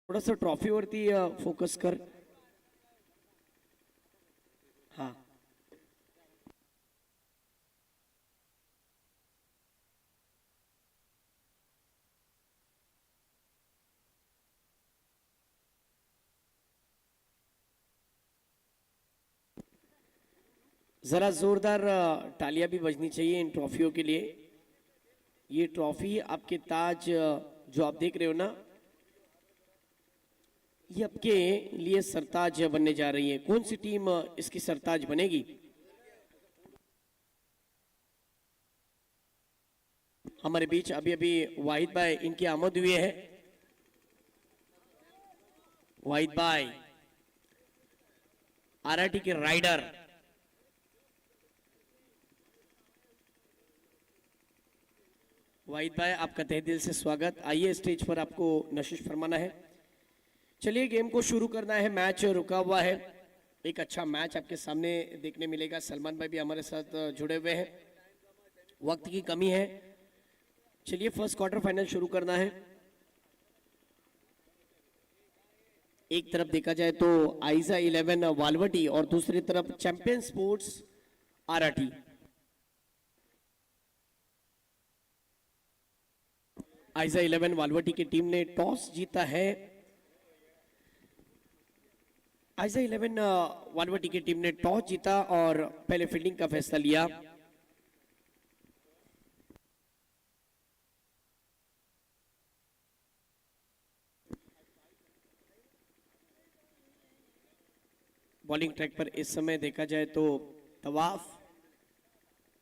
थोडस ट्रॉफीवरती फोकस कर. हा. जरा जोरदार तालियां भी बजनी चाहिए इन ट्रॉफियों के लिए. ये ट्रॉफी आपके ताज जो आप देख रहे हो ना, ये आपके लिए सरताज बनने जा रही है. कौन सी टीम इसकी सरताज बनेगी? हमारे बीच अभी अभी वाहिद भाई इनकी आमद हुई है. वाहिद भाई आरआरटी के राइडर. वाहिद भाई आपका तहे दिल से स्वागत. आइए स्टेज पर, आपको नशीश फरमाना है. चलिए गेम को शुरू करना है. मैच रुका हुआ है. एक अच्छा मैच आपके सामने देखने मिलेगा. सलमान भाई भी हमारे साथ जुड़े हुए हैं. वक्त की कमी है. चलिए फर्स्ट क्वार्टर फाइनल शुरू करना है. एक तरफ देखा जाए तो आइजा 11 वालवटी और दूसरी तरफ चैंपियन स्पोर्ट्स आरआरटी. आइजा 11 वालवटी की टीम ने टॉस जीता है. आइजा 11 वालवटी की टीम ने टॉस जीता और पहले फील्डिंग का फैसला लिया. बॉलिंग ट्रैक पर इस समय देखा जाए तो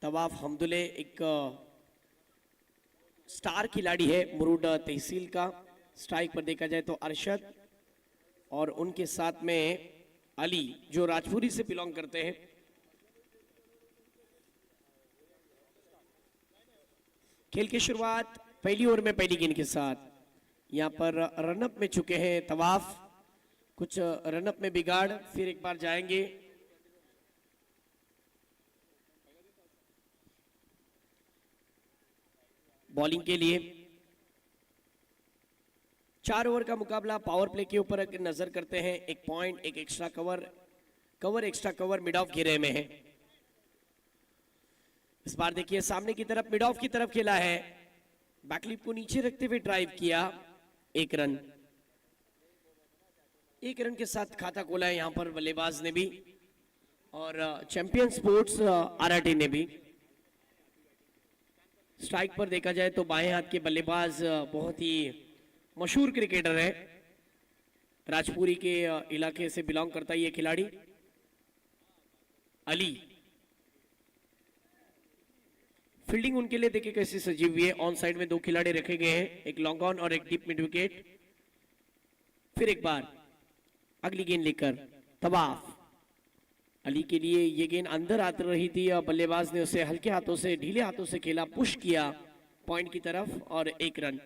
तवाफ हमदुल्ले एक स्टार खिलाड़ी है मुरुड तहसील का. स्ट्राइक पर देखा जाए तो अरशद और उनके साथ में अली जो राजपुरी से बिलोंग करते हैं. खेल की शुरुआत पहली ओवर में पहली गेंद के साथ. यहां पर रनअप में चुके हैं तवाफ. कुछ रनअप में बिगाड़, फिर एक बार जाएंगे. बॉलिंग के लिए 4 ओवर का मुकाबला. पावर प्ले के ऊपर अगर नजर करते हैं, एक पॉइंट, एक extra cover extra cover mid of घेरे में है. इस बार देखिए सामने की तरफ मिड ऑफ की तरफ खेला है. बैकलिप को नीचे रखते हुए ड्राइव किया. एक रन के साथ खाता खोला है यहां पर बल्लेबाज ने भी और चैंपियन स्पोर्ट्स आरआरटी ने भी. स्ट्राइक पर देखा जाए तो बाएं हाथ के बल्लेबाज बहुत ही मशहूर क्रिकेटर है. राजपुरी के इलाके से बिलोंग करता है ये खिलाड़ी अली. फील्डिंग उनके लिए देखिए कैसी सजी हुई है. ऑन साइड में 2 खिलाड़ी रखे गए हैं, एक लॉन्ग ऑन और एक डीप मिड विकेट. फिर एक बार अगली गेंद लेकर तवाफ. अली के लिए ये गेंद अंदर आती रही थी और बल्लेबाज ने उसे हल्के हाथों से, ढीले हाथों से खेला, पुश किया पॉइंट की तरफ और एक रन.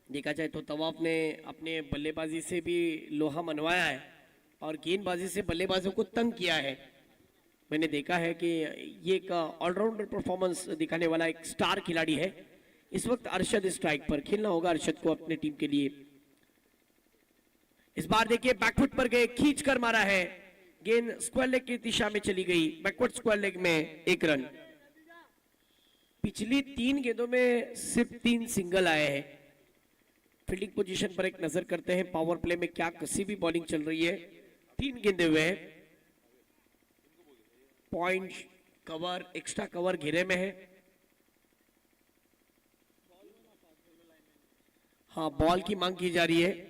देखा जाए तो तवाफ ने अपने बल्लेबाजी से भी लोहा मनवाया है और गेंदबाजी से बल्लेबाजों को तंग किया है. मैंने देखा है कि ये एक ऑलराउंडर परफॉर्मेंस दिखाने वाला एक स्टार खिलाड़ी है. इस वक्त अरशद स्ट्राइक पर. खेलना होगा अरशद को अपने टीम के लिए. इस बार देखिए बैकफुट पर गए, खींच कर मारा है. गेंद स्क्वायर लेग की दिशा में चली गई. बैकवर्ड स्क्वायर लेग में एक रन. पिछली 3 गेंदों में सिर्फ 3 सिंगल आए हैं. फील्डिंग पोजीशन पर एक नजर करते हैं. पावर प्ले में क्या कसी भी बॉलिंग चल रही है. 3 गेंदे हुए हैं. पॉइंट, कवर, एक्स्ट्रा कवर घेरे में है. हाँ, बॉल की मांग की जा रही है.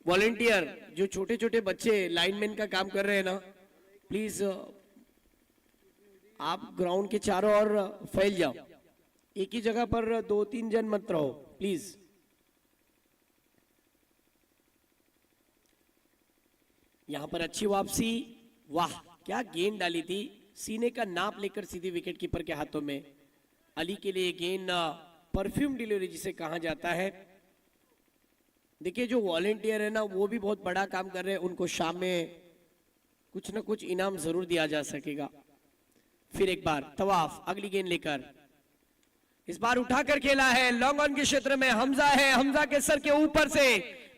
वॉलेंटियर जो छोटे छोटे बच्चे लाइनमैन का काम कर रहे हैं ना, प्लीज आप ग्राउंड के चारों ओर फैल जाओ. एक ही जगह पर 2-3 जन मत रहो प्लीज. यहां पर अच्छी वापसी. वाह क्या गेंद डाली थी. सीने का नाप लेकर सीधी विकेट कीपर के हाथों में. अली के लिए गेंद परफ्यूम डिलीवरी जिसे कहा जाता है. देखिए जो वॉलेंटियर है ना, वो भी बहुत बड़ा काम कर रहे हैं. उनको शाम में कुछ ना कुछ इनाम जरूर दिया जा सकेगा. फिर एक बार तवाफ अगली गेंद लेकर. इस बार उठाकर खेला है, लॉन्ग ऑन के क्षेत्र में हमजा है, हमजा के सर के ऊपर से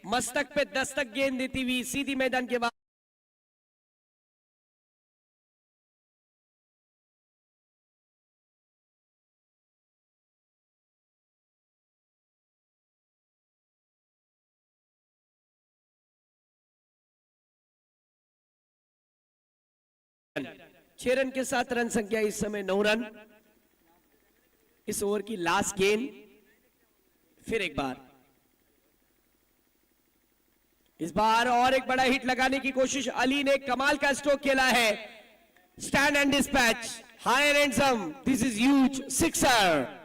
मस्तक पे दस्तक गेंद देती हुई सीधी मैदान के बाद छह रन के साथ रन संख्या इस समय 9 रन। इस ओवर की लास्ट गेंद फिर एक बार, इस बार और एक बड़ा हिट लगाने की कोशिश, अली ने कमाल का स्ट्रोक खेला है, stand and dispatch, high handsome, this is huge sixer.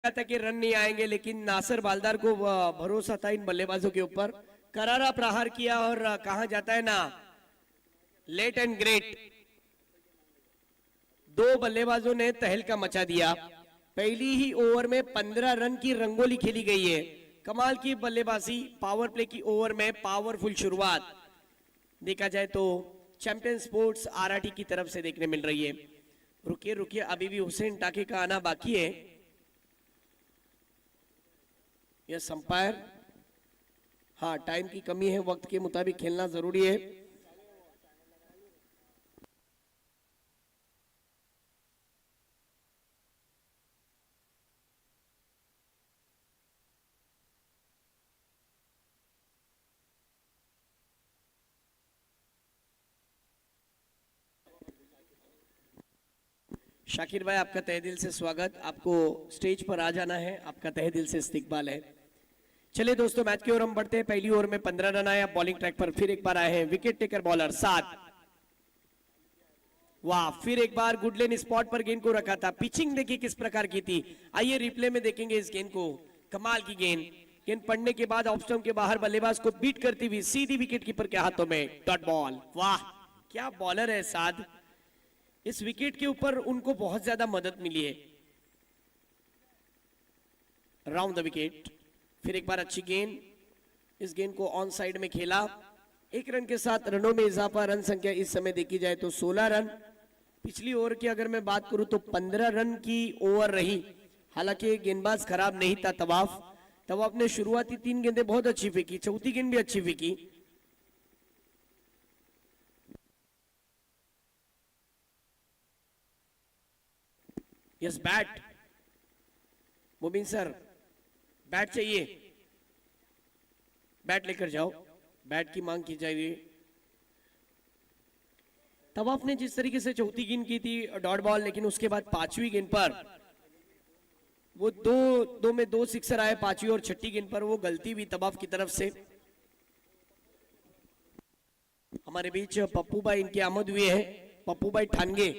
था कि रन नहीं आएंगे, लेकिन नासिर बालदार को भरोसा था इन बल्लेबाजों के ऊपर, करारा प्रहार किया और कहा जाता है ना, लेट एंड ग्रेट। दो बल्लेबाजों ने तहलका मचा दिया। पहली ही ओवर में 15 रन की रंगोली खेली गई है। कमाल की बल्लेबाजी, पावर प्ले की ओवर में पावरफुल शुरुआत देखा जाए तो चैंपियन स्पोर्ट्स आरआरटी की तरफ से देखने मिल रही है। रुकिए रुकिए, अभी भी हुसैन टाके का आना बाकी है। यस अंपायर, हाँ टाइम की कमी है, वक्त के मुताबिक खेलना जरूरी है। शाकिर भाई, आपका तहे दिल से स्वागत, आपको स्टेज पर आ जाना है, आपका तहे दिल से इस्तकबाल है। चलिए दोस्तों, मैच की ओर हम बढ़ते हैं। पहली ओवर में 15 रन आए, बॉलिंग ट्रैक पर फिर एक बार आए हैं विकेट टेकर बॉलर 7। वाह, फिर एक बार गुडलेन स्पॉट पर गेंद को रखा था। पिचिंग देखिए किस प्रकार की थी, आइए रिप्ले में देखेंगे इस गेंद को। कमाल की गेंद, गेंद पड़ने के बाद ऑफ स्टंप के बाहर बल्लेबाज को बीट करती हुई सीधी विकेट कीपर के हाथों में डॉट बॉल। वाह क्या बॉलर है साद, इस विकेट के ऊपर उनको बहुत ज्यादा मदद मिली है। राउंड द विकेट, फिर एक बार अच्छी गेंद, इस गेंद को ऑन साइड में खेला। एक रन के साथ रनों में इजाफा, रन संख्या इस समय देखी जाए तो 16 रन। पिछली ओवर की अगर मैं बात करूं तो 15 रन की ओवर रही। हालांकि गेंदबाज खराब नहीं था तवाफ ने शुरुआती 3 गेंदें बहुत अच्छी फेंकी, चौथी गेंद भी अच्छी फेंकी। यस बैट, मुबीन सर बैट चाहिए, बैट लेकर जाओ, बैट की मांग की जाएगी। तवाफ ने जिस तरीके से चौथी गेंद की थी डॉट बॉल, लेकिन उसके बाद पांचवी गेंद पर वो दो में 2 सिक्सर आए, पांचवी और छठी गेंद पर वो गलती हुई तवाफ की तरफ से। हमारे बीच पप्पू भाई इनकी आमद हुई है, पप्पू भाई ठानगे,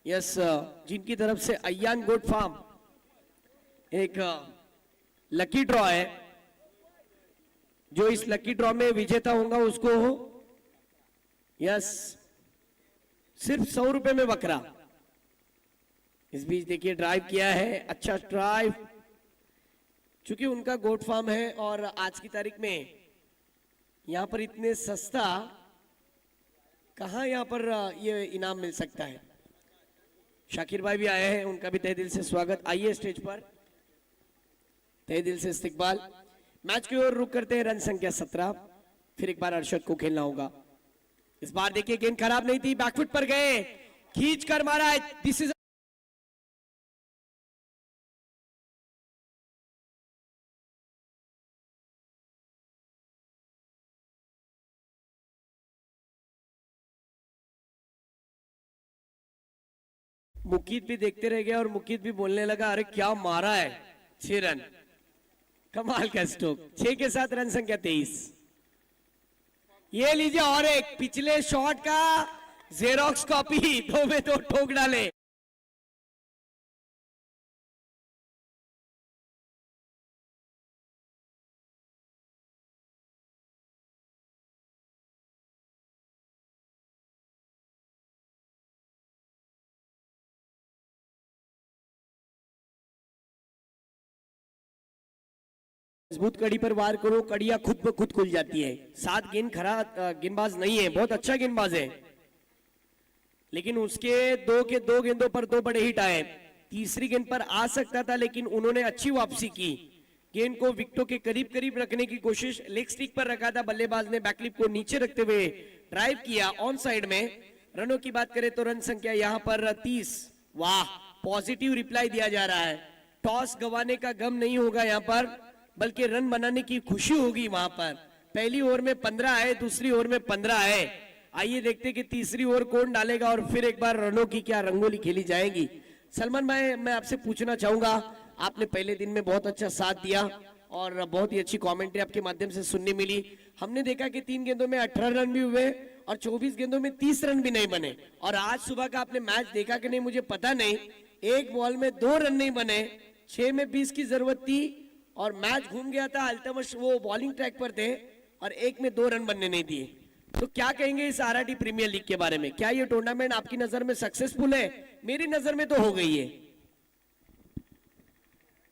यस, जिनकी तरफ से अयान गोट फार्म एक लकी ड्रॉ है। जो इस लकी ड्रॉ में विजेता होगा उसको यस सिर्फ 100 रुपए में बकरा। इस बीच देखिए ड्राइव किया है, अच्छा ड्राइव, चूंकि उनका गोट फार्म है और आज की तारीख में यहां पर इतने सस्ता कहां यहां पर ये इनाम मिल सकता है। शाकिर भाई भी आए हैं, उनका भी तहे दिल से स्वागत, आइए स्टेज पर, तहे दिल से इस्तकबाल। मैच की ओर रुक करते हैं, रन संख्या 17, फिर एक बार अरशद को खेलना होगा। इस बार देखिए गेंद खराब नहीं थी, बैकफुट पर गए, खींच कर मारा है, दिस इज मुकीद भी देखते रह गया और मुकीद भी बोलने लगा अरे क्या मारा है। 6 रन, कमाल का स्ट्रोक, 6 के साथ रन संख्या 23। ये लीजिए और एक पिछले शॉट का जेरोक्स कॉपी, 2 में 2 ठोक डाले। मजबूत कड़ी पर वार करो, कड़ियां खुद ब खुद खुल जाती है। 7 गेंद खराब गेंदबाज नहीं है, बहुत अच्छा गेंदबाज है, लेकिन उसके 2 के 2 गेंदों पर 2 बड़े हिट आए। तीसरी गेंद पर आ सकता था, लेकिन उन्होंने अच्छी वापसी की, गेंद को विकेटों के करीब करीब रखने की कोशिश, लेग स्टिक पर रखा था, बल्लेबाज ने बैकलिप को नीचे रखते हुए ड्राइव किया ऑन साइड में। रनों की बात करें तो रन संख्या यहां पर 30। वाह, पॉजिटिव रिप्लाई दिया जा रहा है। टॉस गंवाने का गम नहीं होगा यहां पर, बल्कि रन बनाने की खुशी होगी वहां पर। पहली ओवर में 15 आए, दूसरी ओवर में 15 आए। आइए देखते कि तीसरी ओवर कौन डालेगा और फिर एक बार रनों की क्या रंगोली खेली जाएगी। सलमान भाई, मैं आपसे पूछना चाहूंगा, आपने पहले दिन में बहुत अच्छा साथ दिया और बहुत ही अच्छी कमेंट्री आपके माध्यम से सुनने मिली। हमने देखा कि 3 गेंदों में 18 रन भी हुए और 24 गेंदों में 30 रन भी नहीं बने। और आज सुबह का आपने मैच देखा कि नहीं मुझे पता नहीं, एक बॉल में 2 रन नहीं बने, 6 में 20 की जरूरत थी और मैच घूम गया था। अल्तमश वो बॉलिंग ट्रैक पर थे और 1 में 2 रन बनने नहीं दिए। तो क्या कहेंगे इस आरआरटी प्रीमियर लीग के बारे में? क्या ये टूर्नामेंट आपकी नजर में सक्सेसफुल है? मेरी नजर में तो हो गई है।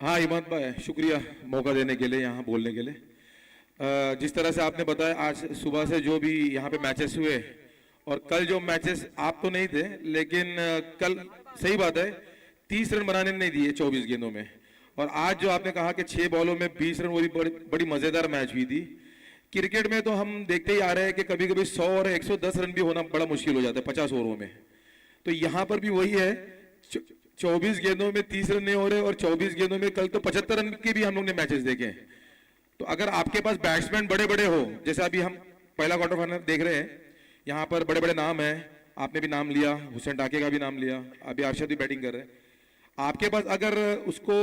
हाँ इमाद भाई, शुक्रिया मौका देने के लिए, यहाँ बोलने के लिए। जिस तरह से आपने बताया, आज सुबह से जो भी यहाँ पे मैचेस हुए और कल जो मैचेस, आप तो नहीं थे लेकिन कल सही बात है 30 रन बनाने नहीं दिए 24 गेंदों में। और आज जो आपने कहा कि 6 बॉलों में 20 रन, वो भी बड़ी मजेदार मैच हुई थी। क्रिकेट में तो हम देखते ही आ रहे हैं कि कभी कभी 100 और 110 रन भी होना बड़ा मुश्किल हो जाता है 50 ओवरों में। तो यहाँ पर भी वही है, 24 गेंदों में 30 रन नहीं हो रहे और 24 गेंदों में कल तो 75 रन के भी हम लोग ने मैचेस देखे हैं। तो अगर आपके पास बैट्समैन बड़े बड़े हो, जैसे अभी हम पहला क्वार्टर फाइनल देख रहे हैं, यहाँ पर बड़े बड़े नाम है, आपने भी नाम लिया, हुसैन टाके का भी नाम लिया, अभी अरशद भी बैटिंग कर रहे हैं। आपके पास अगर उसको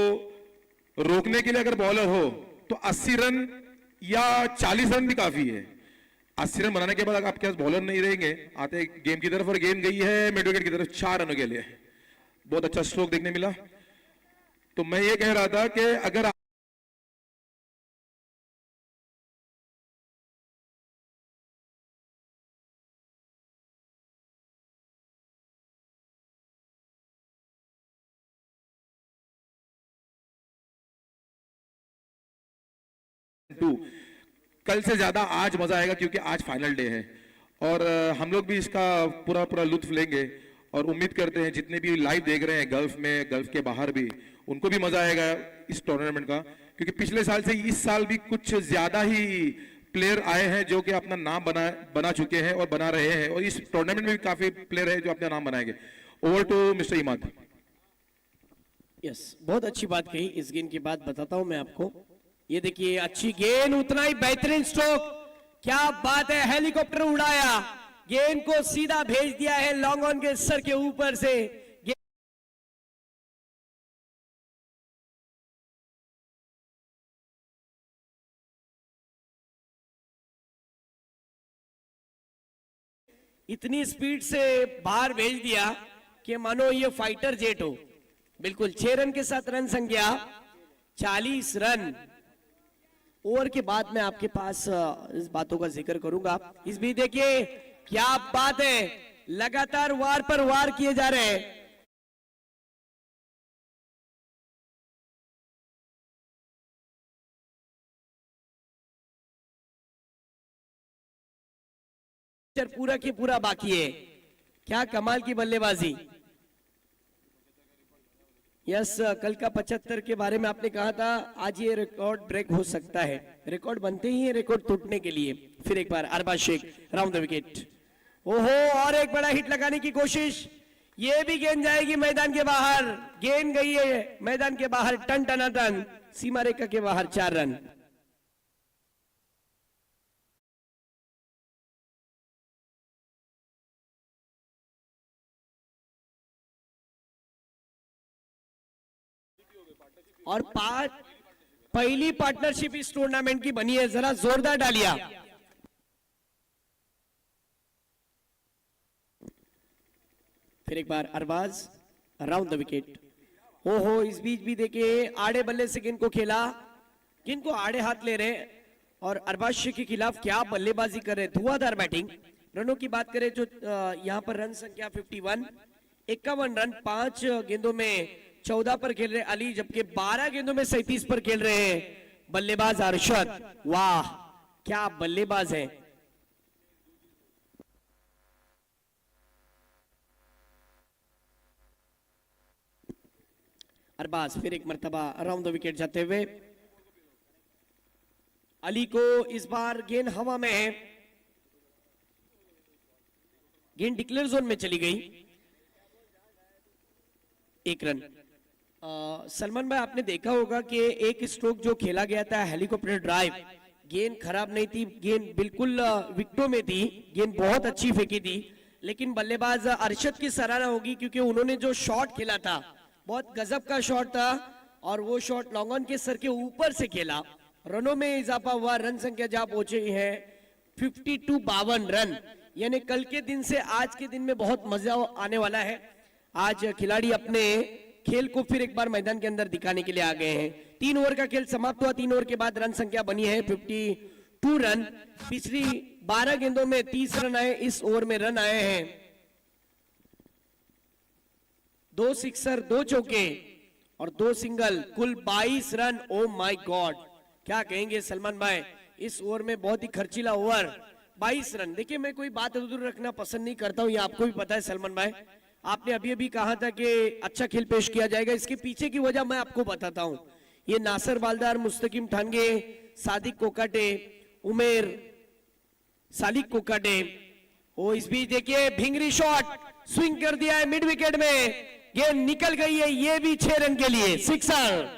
रोकने के लिए अगर बॉलर हो तो 80 रन या 40 रन भी काफी है। 80 रन बनाने के बाद अगर आपके पास बॉलर नहीं रहेंगे, आते गेम की तरफ, और गेम गई है मिड विकेट की तरफ 4 रनों के लिए। बहुत अच्छा स्ट्रोक देखने मिला। तो मैं ये कह रहा था कि अगर कल से ज्यादा आज मजा आएगा, क्योंकि आज फाइनल डे है और हम लोग भी इसका पूरा पूरा लुत्फ लेंगे और उम्मीद करते हैं जितने भी लाइव देख रहे हैं गल्फ में, गल्फ के बाहर भी, उनको भी मजा आएगा इस टूर्नामेंट का। क्योंकि पिछले साल से इस साल भी कुछ ज्यादा ही प्लेयर आए हैं जो कि अपना नाम बना चुके हैं और बना रहे हैं, और इस टूर्नामेंट में भी काफी प्लेयर है जो अपना नाम बनाएंगे। Over to mister Imad. Yes, बहुत अच्छी बात कही। इस गेंद की बात बताता हूं मैं आपको। ये देखिए, अच्छी गेंद, उतना ही बेहतरीन स्ट्रोक, क्या बात है, हेलीकॉप्टर उड़ाया, गेंद को सीधा भेज दिया है लॉन्ग ऑन के सर के ऊपर से। इतनी स्पीड से बाहर भेज दिया कि मानो ये फाइटर जेट हो। बिल्कुल 6 रन के साथ रन संख्या 40 रन। ओवर के बाद मैं आपके पास इस बातों का जिक्र करूंगा। इस भी देखिए, क्या बात है, लगातार वार पर वार किए जा रहे हैं। पूरा की पूरा बाकी है, क्या कमाल की बल्लेबाजी। यस, कल का 75 के बारे में आपने कहा था, आज ये रिकॉर्ड ब्रेक हो सकता है। रिकॉर्ड बनते ही है रिकॉर्ड टूटने के लिए। फिर एक बार Arbaaz Shaikh round the wicket. ओहो, और एक बड़ा हिट लगाने की कोशिश, ये भी गेंद जाएगी मैदान के बाहर। गेंद गई है मैदान के बाहर, टन टना टन, सीमा रेखा के बाहर 4 रन। और पहली पार्टनरशिप इस टूर्नामेंट की बनी है, जरा जोरदार डालिया। फिर एक बार अरबाज अराउंड द विकेट। ओहो, इस बीच भी देखिए आड़े बल्ले से गेंद को खेला, गेंद को आड़े हाथ ले रहे और अरबाज शेख के खिलाफ क्या बल्लेबाजी कर रहे, धुआंधार बैटिंग। रनों की बात करें जो यहां पर रन संख्या 51, 51 रन 5 गेंदों में 14 पर खेल रहे अली, जबकि 12 गेंदों में 37 पर खेल रहे हैं बल्लेबाज अरशद, वाह क्या बल्लेबाज है। अरबाज फिर एक मर्तबा अराउंड द विकेट जाते हुए, अली को इस बार गेंद हवा में है, गेंद डिक्लेयर जोन में चली गई, 1 रन। सलमान भाई आपने देखा होगा कि एक स्ट्रोक जो खेला गया था हेलीकॉप्टर ड्राइव, गेंद खराब नहीं थी, गेंद बिल्कुल विकेटों में थी, गेंद बहुत अच्छी फेंकी थी, लेकिन बल्लेबाज अरशद की सराहना होगी क्योंकि उन्होंने जो शॉट खेला था बहुत गजब का शॉट था और वो शॉट लॉन्ग ऑन के सर के ऊपर से खेला। रनों में इजाफा हुआ, रन संख्या जहां पहुंचे हैं 52 रन, यानी कल के दिन से आज के दिन में बहुत मजा आने वाला है। आज खिलाड़ी अपने खेल को फिर एक बार मैदान के अंदर दिखाने के लिए आ गए हैं। 3 ओवर का खेल समाप्त हुआ, 3 ओवर के बाद रन संख्या बनी है 52 रन। पिछली 12 गेंदों में 30 रन आए, इस ओवर में रन आए हैं 2 सिक्सर 2 चौके और 2 सिंगल, कुल 22 रन। ओ माय गॉड, क्या कहेंगे सलमान भाई, इस ओवर में बहुत ही खर्चीला ओवर, 22 रन। देखिए मैं कोई बात अधूरी रखना पसंद नहीं करता हूं, ये आपको भी पता है सलमान भाई। आपने अभी अभी कहा था कि अच्छा खेल पेश किया जाएगा, इसके पीछे की वजह मैं आपको बताता हूं। ये नासिर बालदार, मुस्तकीम ठानगे, सादिक कोकाटे, उमेर सालिक कोकाटे, ओ इस बीच देखिए भिंगरी शॉट स्विंग कर दिया है मिड विकेट में, गेंद निकल गई है, ये भी 6 रन के लिए सिक्सर।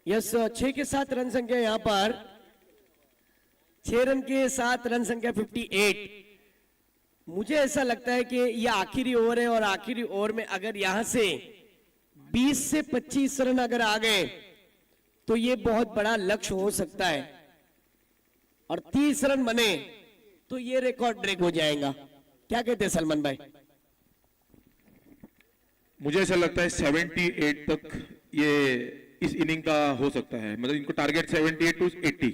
यस 6 के साथ रन संख्या यहां पर 6 रन के साथ रन संख्या 58। मुझे ऐसा लगता है कि यह आखिरी ओवर है और आखिरी ओवर में अगर यहां से 20 से 25 रन अगर आ गए तो ये बहुत बड़ा लक्ष्य हो सकता है और 30 रन बने तो ये रिकॉर्ड ब्रेक हो जाएगा। क्या कहते हैं सलमान भाई? मुझे ऐसा लगता है 78 तक ये इस इनिंग का हो सकता है, मतलब इनको टारगेट 78 टू 80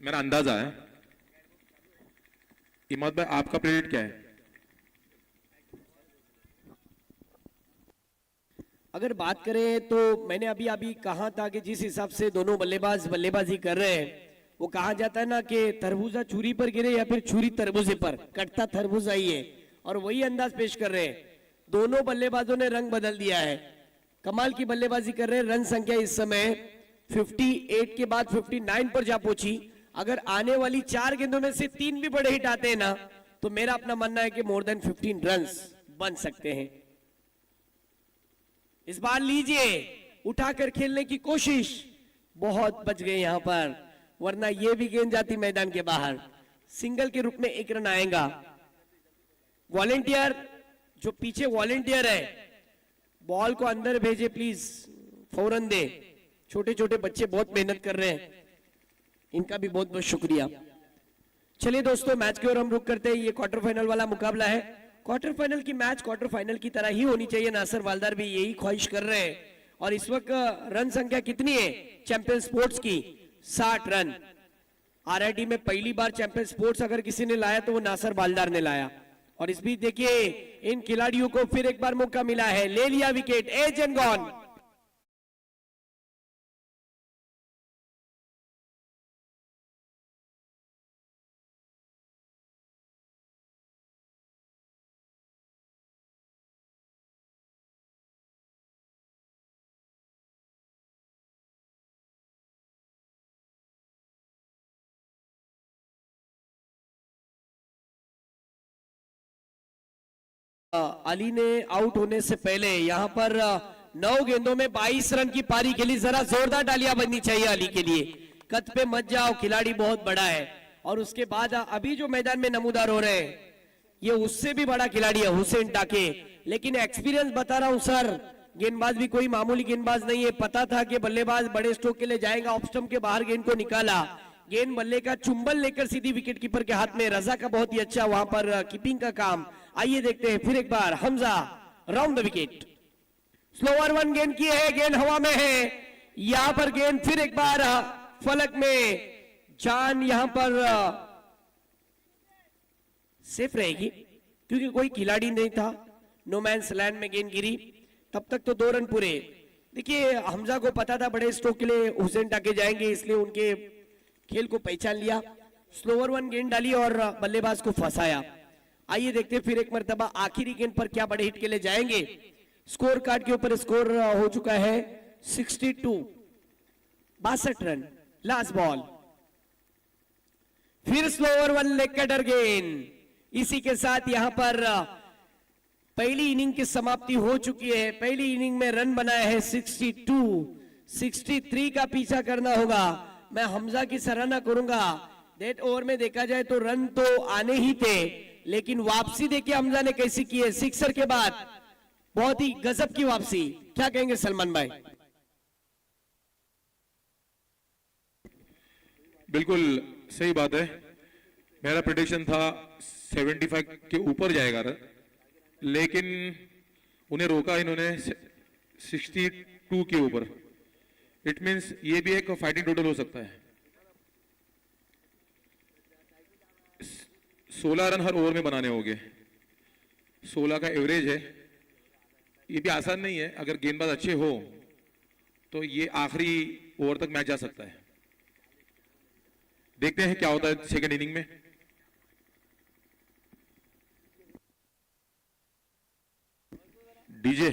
मेरा अंदाजा है। इमाद भाई आपका प्रेडिक्ट क्या है? अगर बात करें तो मैंने अभी कहा था कि जिस हिसाब से दोनों बल्लेबाज बल्लेबाजी कर रहे हैं, वो कहा जाता है ना कि तरबूजा छुरी पर गिरे या फिर छुरी तरबूजे पर, कटता तरबूजा ही है, और वही अंदाज पेश कर रहे हैं। दोनों बल्लेबाजों ने रंग बदल दिया है, कमाल की बल्लेबाजी कर रहे हैं। रन संख्या इस समय 58 के बाद 59 पर जा पहुंची। अगर आने वाली 4 गेंदों में से 3 भी बड़े हिट आते हैं ना, तो मेरा अपना मानना है कि मोर देन 15 रन्स बन सकते हैं। इस बार लीजिए उठाकर खेलने की कोशिश, बहुत बच गए यहां पर, वरना ये भी गेंद जाती मैदान के बाहर। सिंगल के रूप में 1 रन आएगा। वॉलेंटियर, जो पीछे वॉलेंटियर है, बॉल को अंदर भेजे प्लीज, फौरन दे। छोटे छोटे बच्चे बहुत मेहनत कर रहे हैं, इनका भी बहुत बहुत शुक्रिया। चलिए दोस्तों, मैच की ओर हम रुक करते हैं। ये क्वार्टर फाइनल वाला मुकाबला है। क्वार्टर फाइनल की मैच क्वार्टर फाइनल की तरह ही होनी चाहिए। नासिर बालदार भी यही ख्वाहिश कर रहे हैं। और इस वक्त रन संख्या कितनी है चैंपियन स्पोर्ट्स की? 60 रन। आरआईटी में पहली बार चैंपियन स्पोर्ट्स अगर किसी ने लाया तो वो नासिर बालदार ने लाया। और इस बीच देखिए इन खिलाड़ियों को फिर एक बार मौका मिला है, ले लिया wicket, edge and gone. Ali ने आउट होने से पहले यहां पर 9 गेंदों में 22 रन की पारी खेली। जरा जोरदार तालियां बननी चाहिए अली के लिए। कद पे मत जाओ, खिलाड़ी बहुत बड़ा है। और उसके बाद अभी जो मैदान में नमूदार हो रहे हैं, ये उससे भी बड़ा खिलाड़ी है, हुसैन टाके। लेकिन एक्सपीरियंस बता रहा हूं सर, गेंदबाज भी कोई मामूली गेंदबाज नहीं है। पता था कि बल्लेबाज बड़े स्ट्रोक के लिए जाएगा, ऑफ स्टंप के बाहर गेंद को निकाला, गेंद बल्ले का चुंबल लेकर सीधी विकेट कीपर के हाथ में। रजा का बहुत ही अच्छा वहां पर कीपिंग का काम। आइए देखते हैं फिर एक बार Hamza round the wicket. Slower one गेंद की है, गेंद हवा में है, यहां पर गेंद फिर एक बार फलक में, जान यहां पर सेफ रहेगी क्योंकि कोई खिलाड़ी नहीं था, नो मैंस लैंड में गेंद गिरी, तब तक तो 2 रन पूरे। देखिए हमजा को पता था बड़े स्ट्रोक के लिए हुसैन टाके जाएंगे, इसलिए उनके खेल को पहचान लिया, स्लोअर वन गेंद डाली और बल्लेबाज को फंसाया। आइए देखते फिर एक मर्तबा आखिरी गेंद पर क्या बड़े हिट के लिए जाएंगे। स्कोर कार्ड के ऊपर स्कोर हो चुका है 62, 62 रन, लास्ट बॉल। फिर स्लोअर वन लेग कटर गेंद, इसी के साथ यहां पर पहली इनिंग की समाप्ति हो चुकी है। पहली इनिंग में रन बनाया है 62, 63 का पीछा करना होगा। मैं हमजा की सराहना करूंगा, डेथ ओवर में देखा जाए तो रन तो आने ही थे, लेकिन वापसी देखिए हमजा ने कैसी की है, सिक्सर के बाद बहुत ही गजब की वापसी। क्या कहेंगे सलमान भाई? बिल्कुल सही बात है, मेरा प्रेडिक्शन था 75 के ऊपर जाएगा रन, लेकिन उन्हें रोका इन्होंने 62 के ऊपर। इट मींस ये भी एक फाइटिंग टोटल हो सकता है। 16 रन हर ओवर में बनाने होंगे, 16 का एवरेज है, ये भी आसान नहीं है। अगर गेंदबाज अच्छे हो तो ये आखिरी ओवर तक मैच जा सकता है। देखते हैं क्या होता है सेकंड इनिंग में। डीजे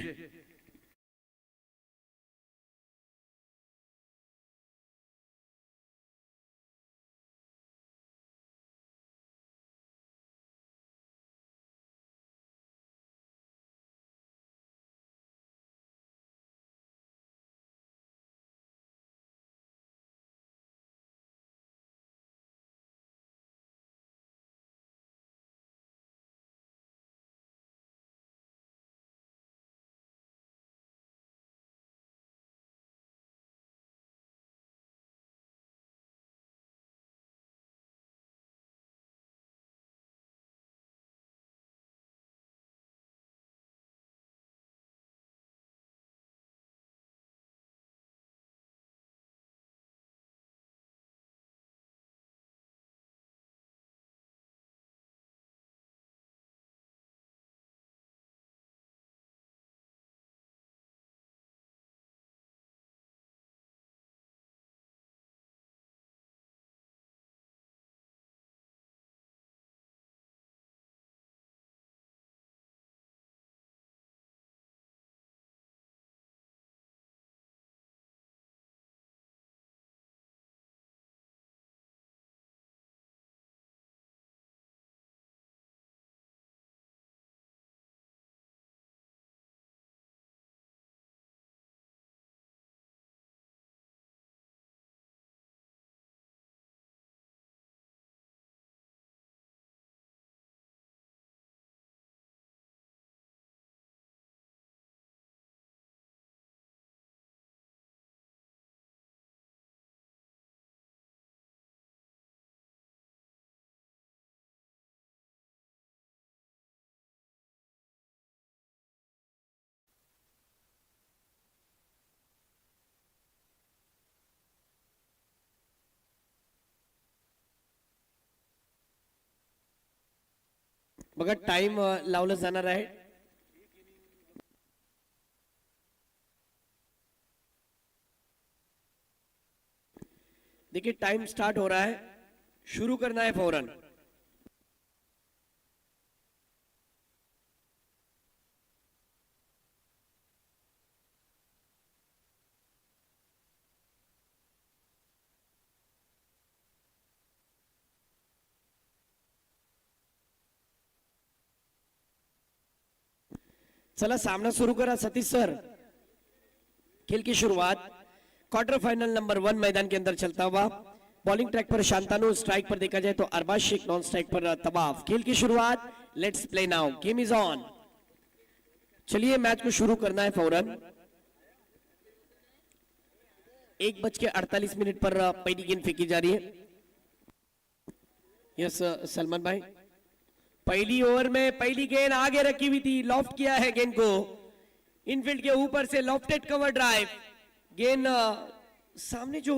बघा टाइम लावलं जाणार आहे। देखिए टाइम स्टार्ट हो रहा है, शुरू करना है फौरन। चला सामना सुरू करा सतीश सर। खेल की शुरुआत क्वार्टर फाइनल नंबर 1 मैदान के अंदर चलता हुआ। बॉलिंग ट्रैक पर शांतानु, स्ट्राइक पर देखा जाए तो अरबाज शेख, नॉन स्ट्राइक पर तवाफ। खेल की शुरुआत, let's play now, game is on. चलिए मैच को शुरू करना है फौरन। 1:48 पर पहली गेंद फेंकी जा रही है। यस सलमान भाई, पहली ओवर में पहली गेंद आगे रखी हुई थी, लॉफ्ट किया है गेंद को, इनफील्ड के ऊपर से लॉफ्टेड कवर ड्राइव, गेंद सामने जो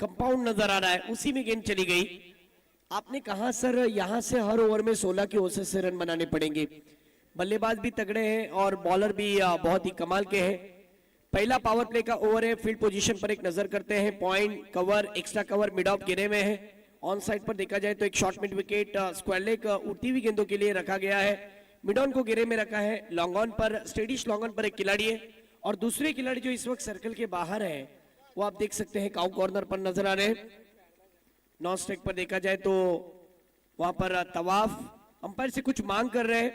कंपाउंड नजर आ रहा है उसी में गेंद चली गई। आपने कहा सर यहां से हर ओवर में 16 के औसत से रन बनाने पड़ेंगे। बल्लेबाज भी तगड़े हैं और बॉलर भी बहुत ही कमाल के हैं। पहला पावर प्ले का ओवर है, फील्ड पोजीशन पर एक नजर करते हैं। Point, cover, extra cover, mid of गिरे में है। ऑन साइड पर देखा जाए तो एक short mid wicket square leg उड़ती हुई गेंदों के लिए रखा गया है। मिड ऑन को गिरे में रखा है। लॉन्ग ऑन पर, स्टेडिश लॉन्ग ऑन पर एक खिलाड़ी है और दूसरे खिलाड़ी जो इस वक्त सर्कल के बाहर है वो आप देख सकते हैं काउ कॉर्नर पर नजर आ रहे हैं। नॉन स्ट्राइक पर देखा जाए तो वहां पर तवाफ अंपायर से कुछ मांग कर रहे हैं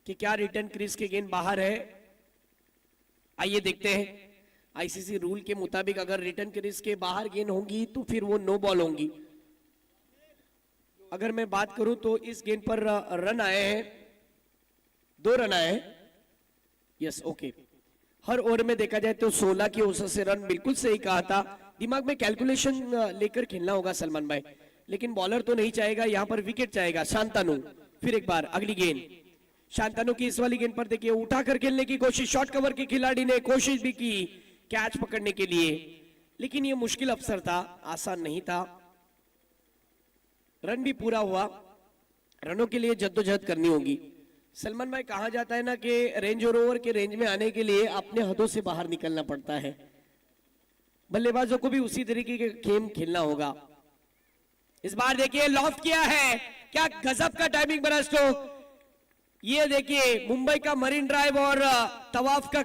कि क्या रिटर्न क्रीज के गेंद बाहर है। आइए देखते हैं। आईसीसी रूल के मुताबिक अगर रिटर्न क्रीज के बाहर गेंद होंगी तो फिर वो नो बॉल होंगी। अगर मैं बात करूं तो इस गेंद पर रन आए हैं, 2 रन आए हैं। Yes, okay. हर ओवर में देखा जाए तो 16 की औसत से रन, बिल्कुल सही कहा था। दिमाग में कैलकुलेशन लेकर खेलना होगा सलमान भाई, लेकिन बॉलर तो नहीं चाहेगा, यहां पर विकेट चाहेगा। शांतानु, फिर एक बार अगली गेंद। शांतानु की इस वाली गेंद पर देखिए उठाकर खेलने की कोशिश, शॉर्ट कवर के खिलाड़ी ने कोशिश भी की कैच पकड़ने के लिए, लेकिन यह मुश्किल अवसर था, आसान नहीं था। रन भी पूरा हुआ। रनों के लिए जद्दोजहद करनी होगी। सलमान भाई, कहा जाता है ना कि रेंज और ओवर के रेंज में आने के लिए अपने हदों से बाहर निकलना पड़ता है। बल्लेबाजों को भी उसी तरीके के गेम खेलना होगा। इस बार देखिए लॉफ्ट किया है, क्या गजब का टाइमिंग बना स्ट्रोक। ये देखिए मुंबई का मरीन ड्राइव और तवाफ का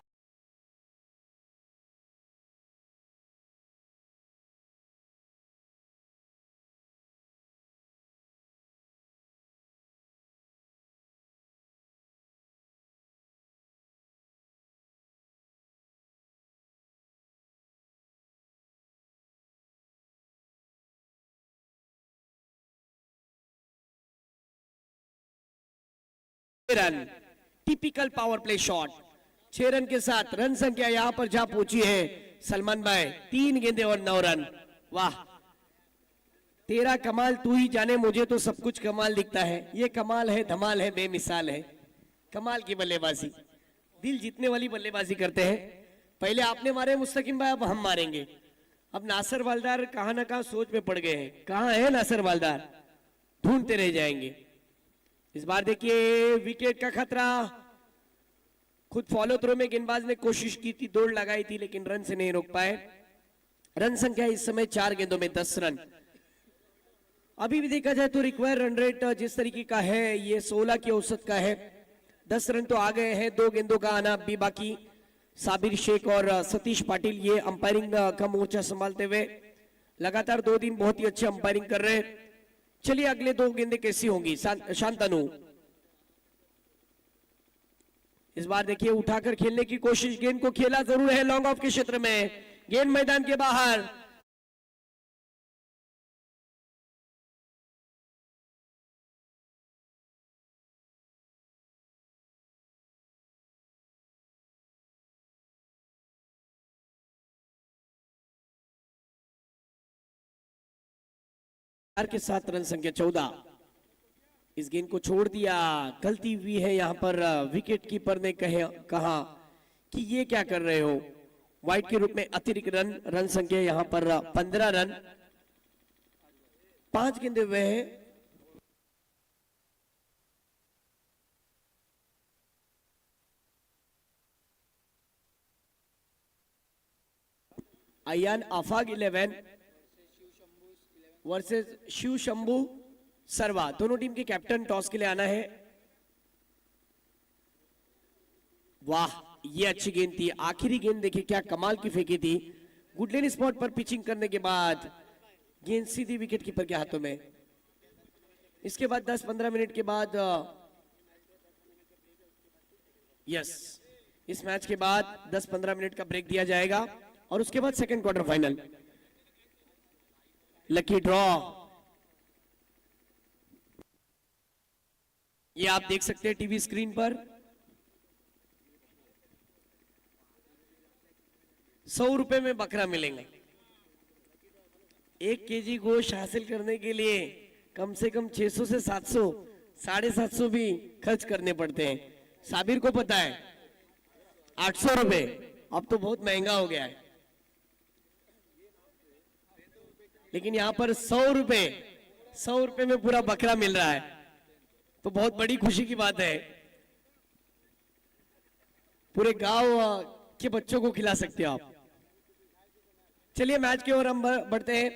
run, typical power play shot. 6 run के साथ रन संख्या यहां पर जा पहुंची है सलमान भाई, 3 गेंदे और 9 रन। वाह, तेरा कमाल तू ही जाने, मुझे तो सब कुछ कमाल दिखता है। ये कमाल है, धमाल है, बेमिसाल है। कमाल की बल्लेबाजी, दिल जीतने वाली बल्लेबाजी करते हैं। पहले आपने मारे मुस्तकिम भाई, अब हम मारेंगे। अब नासिर वालदार कहां ना कहां सोच में पड़ गए हैं। कहां है नासिर वालदार, ढूंढते रह जाएंगे। इस बार देखिए विकेट का खतरा। खुद फॉलो थ्रो में गेंदबाज ने कोशिश की थी, दौड़ लगाई थी, लेकिन रन से नहीं रोक पाए। रन संख्या इस समय 4 गेंदों में 10 रन। अभी भी देखा जाए तो रिक्वायर रन रेट जिस तरीके का है ये 16 की औसत का है। 10 रन तो आ गए हैं, 2 गेंदों का आना भी बाकी। साबिर शेख और सतीश पाटिल ये अंपायरिंग का मोर्चा संभालते हुए लगातार 2 दिन बहुत ही अच्छे अंपायरिंग कर रहे हैं। चलिए अगले 2 गेंदें कैसी होंगी। शांतनु इस बार देखिए उठाकर खेलने की कोशिश, गेंद को खेला जरूर है लॉन्ग ऑफ के क्षेत्र में, गेंद मैदान के बाहर। के साथ रन संख्या 14। इस गेंद को छोड़ दिया, गलती हुई है यहां पर। विकेट कीपर ने कहा कि ये क्या कर रहे हो। वाइड के रूप में अतिरिक्त रन, रन संख्या यहां पर 15 रन। 5 गेंदे हुए हैं। अयान आफाक 11 वर्सेस शिव शंभू सरवा। दोनों टीम के कैप्टन टॉस के लिए आना है। वाह, ये अच्छी गेंद थी। आखिरी गेंद देखिए क्या कमाल की फेंकी थी। गुडलैंड स्पॉट पर पिचिंग करने के बाद गेंद सीधी विकेट कीपर के हाथों में। इसके बाद 10-15 मिनट के बाद इस मैच के बाद 10-15 मिनट का ब्रेक दिया जाएगा और उसके बाद second quarter final. Lucky draw ये आप देख सकते हैं टीवी स्क्रीन पर। 100 रुपए में बकरा मिलेंगे। 1 केजी गोश्त हासिल करने के लिए कम से कम 600 से 700, 750 भी खर्च करने पड़ते हैं। साबिर को पता है। ₹800 अब तो बहुत महंगा हो गया है, लेकिन यहाँ पर ₹100 में पूरा बकरा मिल रहा है, तो बहुत बड़ी खुशी की बात है। पूरे गांव के बच्चों को खिला सकते हो आप। चलिए मैच की ओर हम बढ़ते हैं।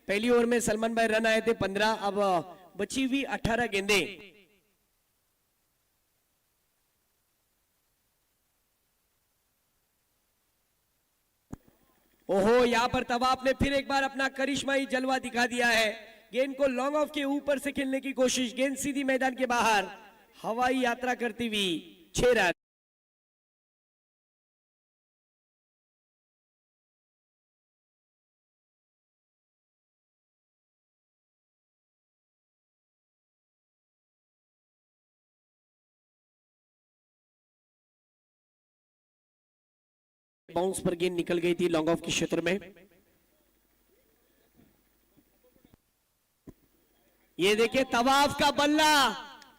पहली ओवर में सलमान भाई रन आए थे 15, अब बची हुई 18 गेंदे। ओहो, यहां पर तवाफ ने फिर एक बार अपना करिश्माई जलवा दिखा दिया है। गेंद को लॉन्ग ऑफ के ऊपर से खेलने की कोशिश, गेंद सीधी मैदान के बाहर हवाई यात्रा करती हुई 6 रन। बाउंस पर गेंद निकल गई थी लॉन्ग ऑफ के क्षेत्र में। ये देखिए तवाफ का बल्ला,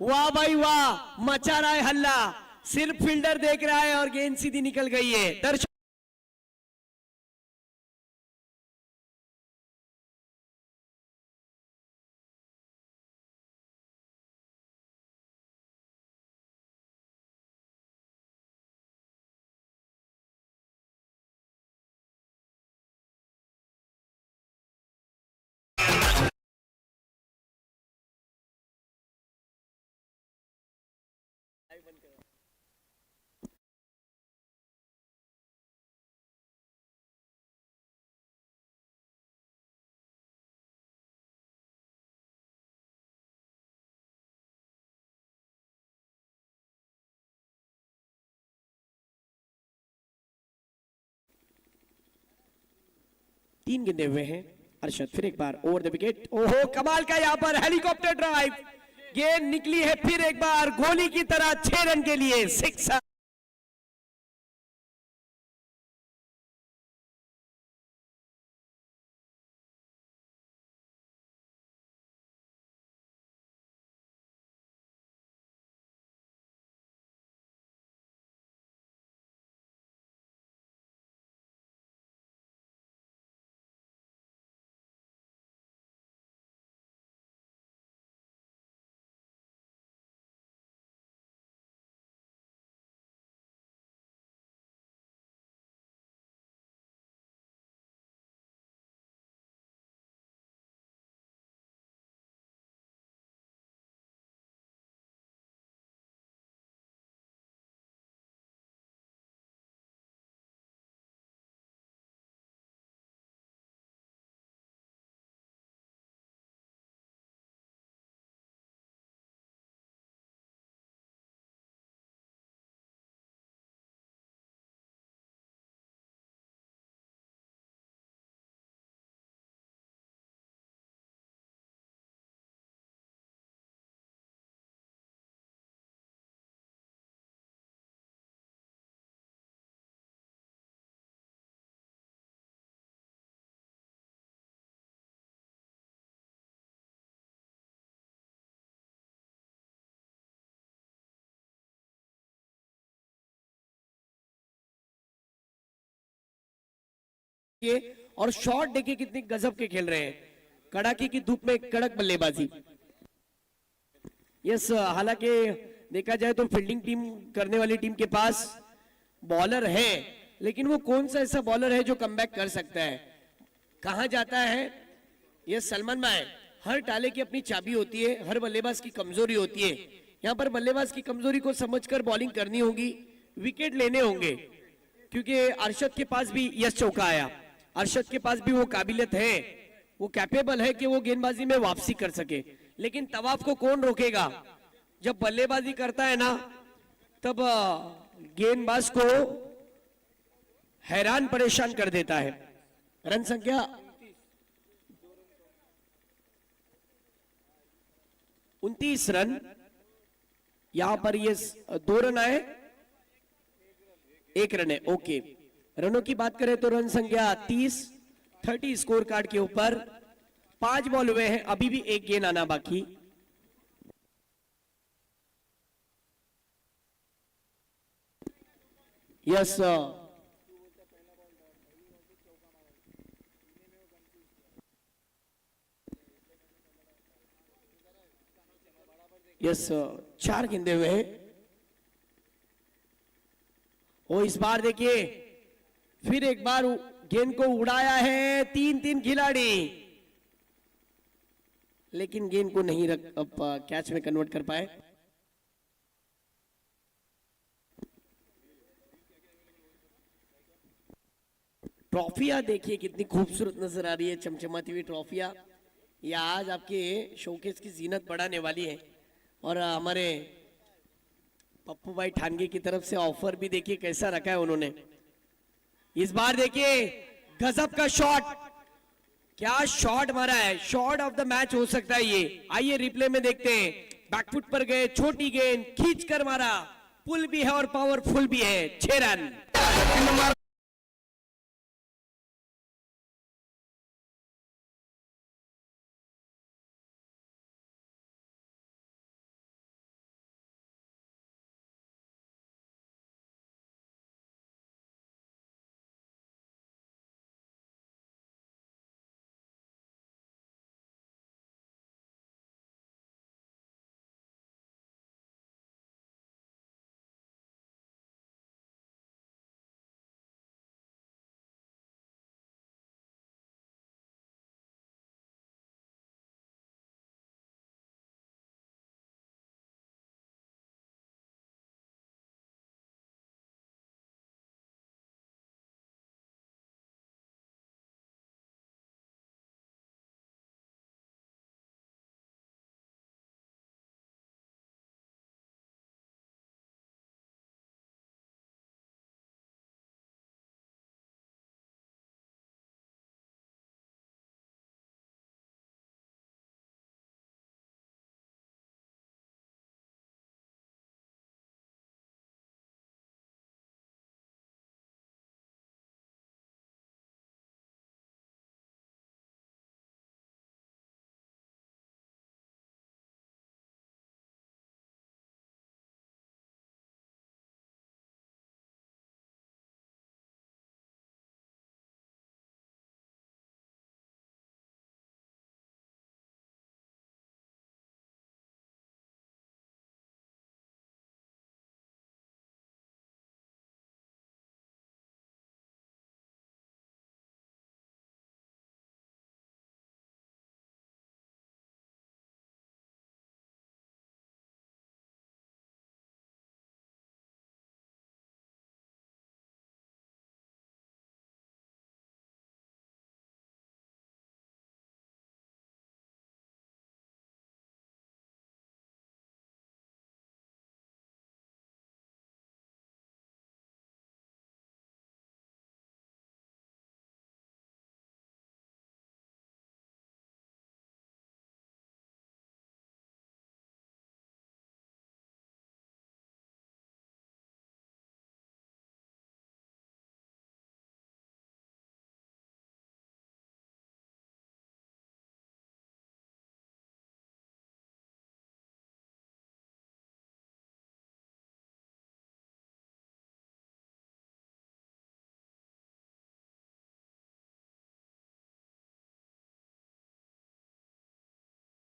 वाह भाई वाह, मचा रहा है हल्ला। सिर्फ फील्डर देख रहा है और गेंद सीधी निकल गई है। दर्शक तीन गेंदे हुए हैं। अरशद फिर एक बार ओवर द विकेट। ओहो, कमाल का यहां पर हेलीकॉप्टर ड्राइव, गेंद निकली है फिर एक बार गोली की तरह 6 रन के लिए, 6। और शॉट देखिए कितनी गजब के खेल रहे हैं, कड़ाके की धूप में कड़क बल्लेबाजी। यस, हालांकि देखा जाए तो फील्डिंग टीम करने वाली टीम के पास बॉलर है, लेकिन वो कौन सा ऐसा बॉलर है जो कमबैक कर सकता है। कहां जाता है ये सलमान भाई, हर टाले की अपनी चाबी होती है, हर बल्लेबाज की कमजोरी होती है। यहां पर बल्लेबाज की कमजोरी को समझकर बॉलिंग करनी होगी, विकेट लेने होंगे, क्योंकि अरशद के पास भी यस चौका आया, अरशद के पास भी वो काबिलियत है, वो कैपेबल है कि वो गेंदबाजी में वापसी कर सके। लेकिन तवाफ को कौन रोकेगा? जब बल्लेबाजी करता है ना, तब गेंदबाज को हैरान परेशान कर देता है। रन संख्या 29 रन, यहां पर ये 2 रन आए, 1 रन है। ओके, रनों की बात करें तो रन संख्या 30 स्कोर कार्ड के ऊपर। 5 बॉल हुए हैं, अभी भी 1 गेंद आना बाकी। यस यस 4 गेंदे हुए हैं। ओ इस बार देखिए फिर एक बार गेंद को उड़ाया है 3 खिलाड़ी, लेकिन गेंद को नहीं रख अब कैच में कन्वर्ट कर पाए। ट्रॉफियां देखिए कितनी खूबसूरत नजर आ रही है, चमचमाती हुई ट्रॉफियां। ये आज आपके शोकेस की जीनत बढ़ाने वाली है। और हमारे पप्पू भाई ठानगे की तरफ से ऑफर भी देखिए कैसा रखा है उन्होंने। इस बार देखिए गजब का शॉट, क्या शॉट मारा है, शॉट ऑफ द मैच हो सकता है ये। आइए रिप्ले में देखते हैं। बैकफुट पर गए, छोटी गेंद खींच कर मारा, पुल भी है और पावरफुल भी है। 6 रन।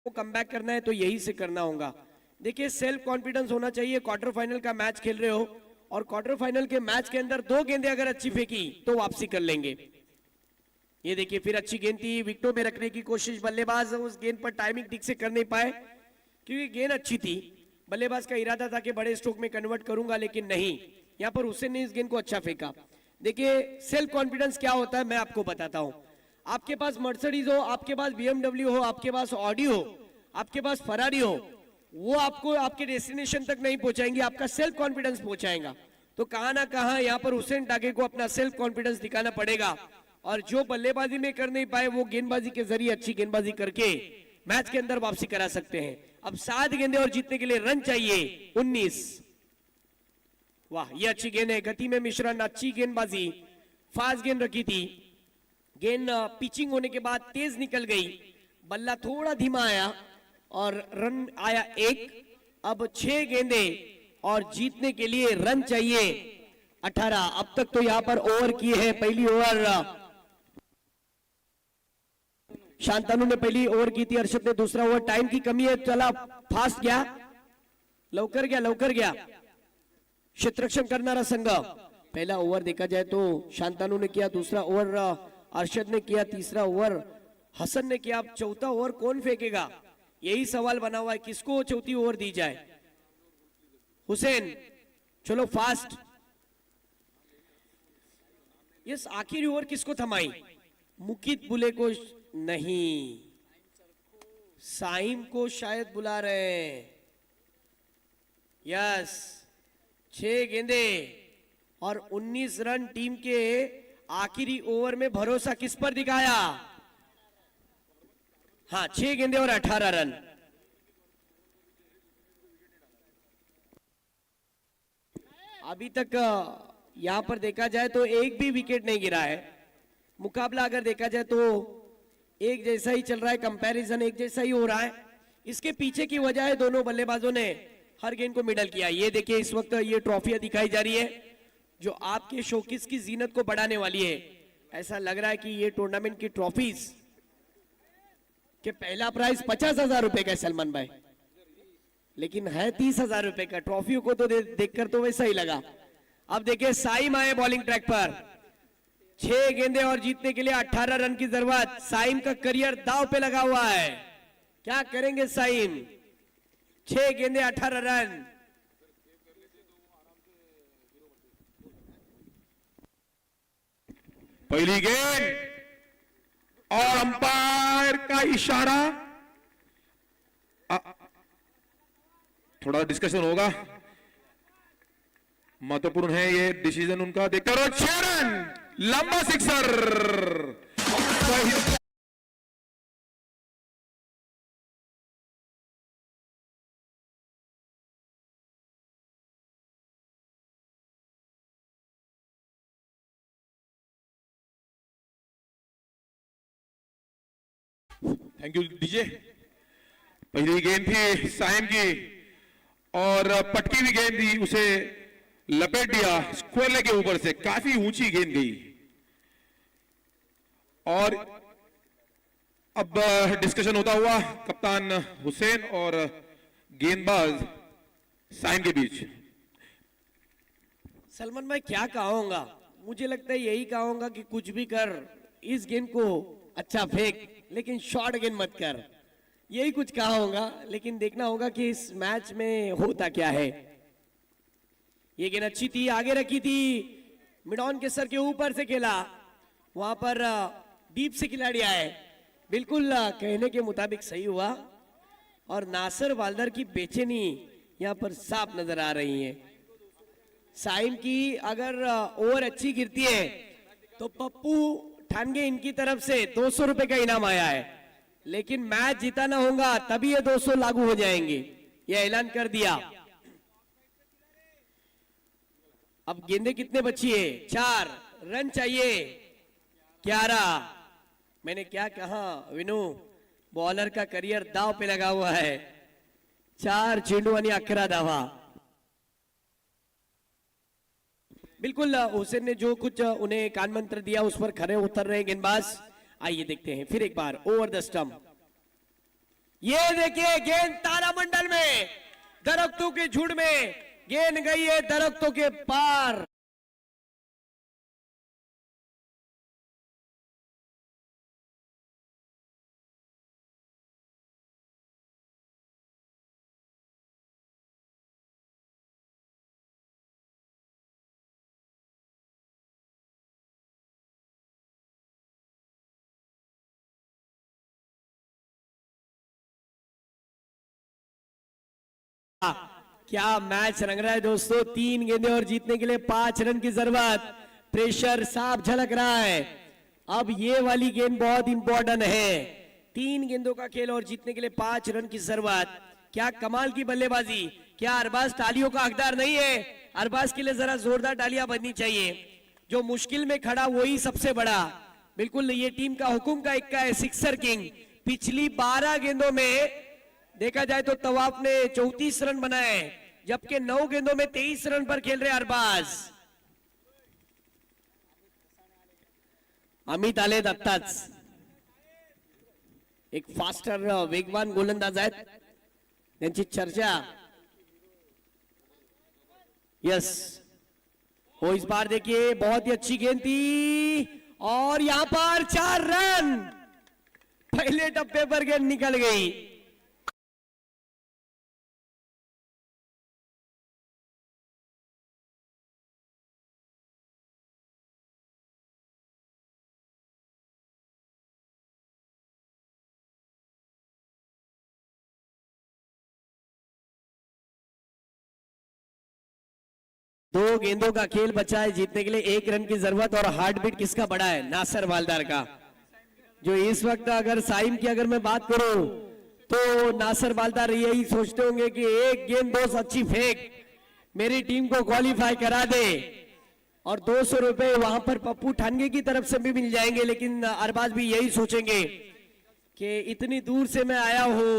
को कम बैक करना है तो यही से करना होगा। देखिए सेल्फ कॉन्फिडेंस होना चाहिए। क्वार्टर फाइनल का मैच खेल रहे हो और क्वार्टर फाइनल के मैच के अंदर 2 गेंदें अगर अच्छी फेंकी तो वापसी कर लेंगे। ये देखिए फिर अच्छी गेंद थी, विकेटों में रखने की कोशिश, बल्लेबाज उस गेंद पर टाइमिंग ठीक से कर नहीं पाए क्योंकि गेंद अच्छी थी। बल्लेबाज का इरादा था कि बड़े स्ट्रोक में कन्वर्ट करूंगा, लेकिन नहीं, यहाँ पर हुसैन ने इस गेंद को अच्छा फेंका। देखिए सेल्फ कॉन्फिडेंस क्या होता है मैं आपको बताता हूं। आपके पास मर्सिडीज हो, आपके पास BMW हो, आपके पास ऑडी हो, आपके पास फरारी हो, वो आपको आपके डेस्टिनेशन तक नहीं पहुंचाएंगे, आपका सेल्फ कॉन्फिडेंस पहुंचाएगा। तो कहां ना कहां यहाँ पर हुसैन टाके को अपना सेल्फ कॉन्फिडेंस दिखाना पड़ेगा। और जो बल्लेबाजी में कर नहीं पाए वो गेंदबाजी के जरिए अच्छी गेंदबाजी करके मैच के अंदर वापसी करा सकते हैं। अब 7 गेंदें और जीतने के लिए रन चाहिए 19। वाह ये अच्छी गेंद है, गति में मिश्रण, अच्छी गेंदबाजी, फास्ट गेंद रखी थी। गेंद पिचिंग होने के बाद तेज निकल गई, बल्ला थोड़ा धीमा आया और रन आया 1। अब 6 गेंदें और जीतने के लिए रन चाहिए 18। अब तक तो यहां पर ओवर किए हैं। पहली ओवर शांतनु ने पहली ओवर की थी, अर्षद ने दूसरा ओवर। टाइम की कमी है, चला फास्ट गया, लवकर गया क्षेत्ररक्षण करणारा संघ। पहला ओवर देखा जाए तो शांतनु ने किया, दूसरा ओवर अर्षद ने किया, तीसरा ओवर हसन ने किया। अब चौथा ओवर कौन फेंकेगा, यही सवाल बना हुआ है, किसको चौथी ओवर दी जाए। हुसैन चलो फास्ट। यस, आखिरी ओवर किसको थमाई, मुकित बुले को नहीं, साइम को शायद बुला रहे हैं। यस, 6 गेंदे और 19 रन टीम के आखिरी ओवर में भरोसा किस पर दिखाया। हाँ, 6 गेंदे और 18 रन। अभी तक यहां पर देखा जाए तो एक भी विकेट नहीं गिरा है। मुकाबला अगर देखा जाए तो एक जैसा ही चल रहा है, कंपैरिजन एक जैसा ही हो रहा है। इसके पीछे की वजह है दोनों बल्लेबाजों ने हर गेंद को मिडल किया। ये देखिए, इस वक्त ये ट्रॉफियां दिखाई जा रही है जो आपके शोकेस की जीनत को बढ़ाने वाली है। ऐसा लग रहा है कि ये टूर्नामेंट की ट्रॉफीज के पहला प्राइज 50,000 रुपए का है सलमान भाई, लेकिन है 30,000 रुपए का। ट्रॉफियों को तो देखकर तो वैसा ही लगा। अब देखिए, साइम आए बॉलिंग ट्रैक पर, 6 गेंदे और जीतने के लिए 18 रन की जरूरत। साइम का करियर दांव पे लगा हुआ है, क्या करेंगे साइम। 6 गेंदे 18 रन। पहली गेंद और अंपायर का इशारा। थोड़ा डिस्कशन होगा, महत्वपूर्ण है ये डिसीजन उनका। देखते रहो, 6 रन, लंबा सिक्सर। Thank you DJ. पहली गेंद थी साइम की और पटकी भी गेंद थी, उसे लपेट दिया स्क्वायर लेग के ऊपर से, काफी ऊंची गेंद गई। और अब डिस्कशन होता हुआ कप्तान हुसैन और गेंदबाज साइम के बीच। सलमान भाई क्या कहूंगा, मुझे लगता है यही कहूंगा कि कुछ भी कर, इस गेंद को अच्छा फेंक लेकिन शॉर्ट गेंद मत कर, यही कुछ कहा होगा। लेकिन देखना होगा कि इस मैच में होता क्या है। ये गेंद अच्छी थी, आगे रखी थी, मिड ऑन के सर के ऊपर से खेला, वहां पर डीप से खिलाड़ी आए, बिल्कुल कहने के मुताबिक सही हुआ। और नासिर वाल्डर की बेचैनी यहां पर साफ नजर आ रही है। साइम की अगर ओवर अच्छी गिरती है तो पप्पू ठानगे इनकी तरफ से 200 रुपए का इनाम आया है, लेकिन मैच जिताना होगा तभी ये 200 लागू हो जाएंगे, यह ऐलान कर दिया। अब गेंदे कितने बची है, 4 रन चाहिए, 11। मैंने क्या कहा विनू, बॉलर का करियर दाव पे लगा हुआ है। 4 चेंडू आणि 11 धावा। बिल्कुल हुसैन ने जो कुछ उन्हें कान मंत्र दिया उस पर खरे उतर रहे गेंदबाज। आइए देखते हैं फिर एक बार ओवर द स्टंप। ये देखिए गेंद तारामंडल में, दरख्तों के झुंड में गेंद गई है, दरख्तों के पार। क्या मैच रंग रहा है दोस्तों, 3 गेंदे और जीतने के लिए 5 रन की जरूरत। प्रेशर साफ झलक रहा है। अब ये वाली गेंद बहुत इंपॉर्टेंट है, 3 गेंदों का खेल और जीतने के लिए 5 रन की जरूरत। क्या कमाल की बल्लेबाजी, क्या अरबाज तालियों का हकदार नहीं है? अरबाज के लिए जरा जोरदार तालियां बजनी चाहिए, जो मुश्किल में खड़ा वही सबसे बड़ा। बिल्कुल ये टीम का हुकुम का इक्का है, सिक्सर किंग। पिछली 12 गेंदों में देखा जाए तो तवाफ ने 34 रन बनाए, जबकि 9 गेंदों में 23 रन पर खेल रहे अरबाज। अमित आलेत आत्ताच. एक फास्टर वेगवान गोलंदाज आहेत, त्यांची चर्चा. यस, हो इस बार देखिए बहुत ही अच्छी गेंद थी और यहां पर 4 रन. पहले टप्पे पर गेंद निकल गई. दो गेंदों का खेल बचा है जीतने के लिए. 1 रन की जरूरत और हार्ट बीट किसका बड़ा है? नासिर वालदार का. जो इस वक्त अगर साइम की अगर मैं बात करूं तो नासिर वालदार यही सोचते होंगे कि एक गेंद 2 अच्छी फेंक मेरी टीम को क्वालिफाई करा दे और 200 रुपए वहां पर पप्पू ठानगे की तरफ से भी मिल जाएंगे. लेकिन अरबाज भी यही सोचेंगे कि इतनी दूर से मैं आया हूं,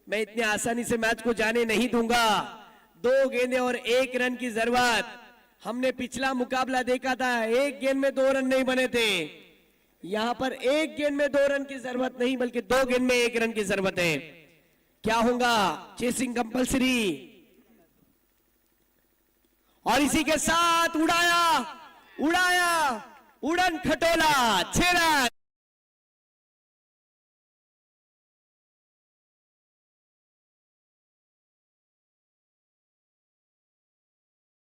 मैं इतनी आसानी से मैच को जाने नहीं दूंगा. 2 गेंदें और 1 रन की जरूरत. हमने पिछला मुकाबला देखा था, 1 गेंद में 2 रन नहीं बने थे. यहां पर 1 गेंद में 2 रन की जरूरत नहीं बल्कि 2 गेंद में 1 रन की जरूरत है. क्या होगा? Chasing compulsory. और इसी के साथ उड़ाया उड़न खटोला 6 रन.